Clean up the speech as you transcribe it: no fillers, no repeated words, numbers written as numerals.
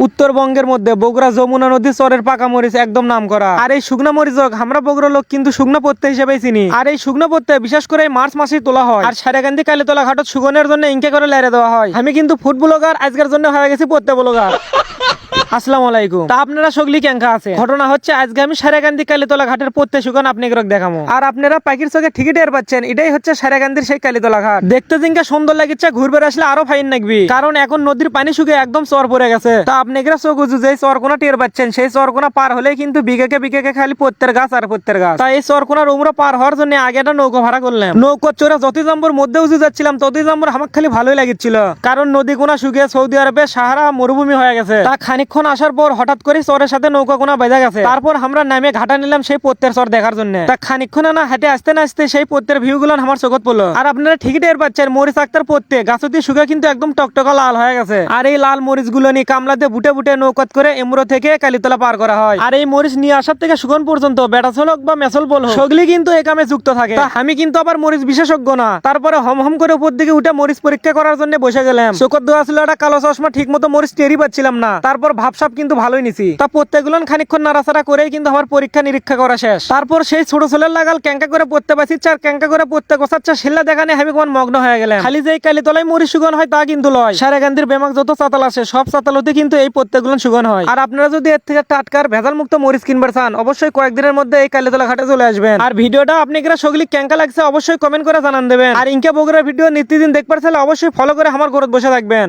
উত্তরবঙ্গের মধ্যে বগুড়া যমুনা নদী চরের পাকা মরিচ একদম নাম করা। আর এই শুকনা মরিচ আমরা বগুড়া লোক কিন্তু শুকনা পত্তে হিসেবে চিনি। আর এই শুকনা পত্তে বিশেষ করে মার্চ মাসে তোলা হয় আর সারেকান্দি কালীতলা ঘাটত সুগনের জন্য ইনকে করে লেড়ে দেওয়া হয়। আমি কিন্তু ফুড ব্লগার আজকের জন্য হয়ে গেছি পত্তে ব্লগার। আসসালামু আলাইকুম। তা আপনারা সগলি ক্যাঙ্কা আছে। ঘটনা হচ্ছে আজকে আমি সারেকান্দি কালীতলা ঘাটের পত্তে শুকন আপনি দেখামো। আর আপনারা পাখির চোখে ঠিকই টের পাচ্ছেন, এটাই হচ্ছে সারেকান্দির সেই কালীতলা ঘাট। দেখতে জিনকা সুন্দর লাগিচ্ছে, ঘুরবে আসলে আরো ফাইন লাগবি, কারণ এখন নদীর পানি শুকে একদম চর পড়ে গেছে। তা আপনি চোখ উজু যে চরকোনা টের পাচ্ছেন, সেই চরকোনা পার হলেই কিন্তু বিঘেকে খালি পত্তের গাছ আর পত্তের গাছ। তাই এই চরকোনার উমরা পার হওয়ার জন্য আগে একটা নৌকো ভাড়া করলাম। নৌকো চোরা যতই জাম্বুর মধ্যে উজু যাচ্ছিলাম ততই জাম্বুর আমার খালি ভালোই লাগছিল, কারণ নদী কোনা শুকিয়ে সৌদি আরবে সাহারা মরুভূমি হয়ে গেছে। তা খানিকক্ষণ আসার পর হঠাৎ করে চরের সাথে নৌকা কোনা বেজা গেছে। তারপর আমরা নামে ঘাটা নিলাম সেই পত্তের চর দেখার জন্য। তা খানিকক্ষণ না হাঁটে আসতে না আসতে সেই পত্তের ভিউ গুলো আমার চোখত পড়লো। আর আপনারা ঠিকই টের পাচ্ছেন, মরিচ আক্তার পত্তে গাছতি শুকে কিন্তু একদম টকটকা লাল হয়ে গেছে। আর এই লাল মরিচ গুলো নিয়ে কামলাতে বুটে বুটে নৌকত করে এমরো থেকে কালীতলা পার করা হয়। আর এই মরিচ নিয়ে আসার থেকে সুগন পর্যন্ত বেটাছল হোক বা মেসল বল হোক, সগলি কিন্তু এই কামে যুক্ত থাকে। আমি কিন্তু আবার মরিচ বিশেষজ্ঞ না। তারপরে হম হম করে উপর দিকে উঠে মরিচ পরীক্ষা করার জন্য বসে গেলাম। চোখত দেওয়া ছিল একটা কালো চশমা, ঠিক মতো মরিচ টেরই পাচ্ছিলাম না। তারপর ভাবসাব কিন্তু ভালোই নিছি। তা প্রত্যেকগুলো খানিকক্ষণ নাড়াচাড়া করেই কিন্তু আমার পরীক্ষা নিরীক্ষা করা শেষ। তারপর সেই ছোট ছেলের লাগাল ক্যাঙ্কা করে পড়তে পারছিচ্ছে আর ক্যাঙ্কা করে পড়তে গোছাচ্ছে, শিল্লা দেখানে আমি কোন মগ্ন হয়ে গেলাম। খালি যে কালীতলায় মরিচ সুগন হয় তা কিন্তু লয়, সারেকান্দির বেমাক যত চাতাল আসে সব চাতালতে কিন্তু এই প্রত্যেকগুলো সুগন হয়। আর আপনারা যদি এর থেকে টাটকার ভেজাল মুক্ত মরিচ কিনবার চান, অবশ্যই কয়েকদিনের মধ্যে এই কালীতলা ঘাটে চলে আসবেন। আর ভিডিওটা আপনি সগলি ক্যাঙ্কা লাগছে অবশ্যই কমেন্ট করে জানান দেবেন। আর ইনকা বগুড়ার ভিডিও নিত্যদিন দেখবার চাইলে অবশ্যই ফলো করে আমার ঘরত বসে থাকবেন।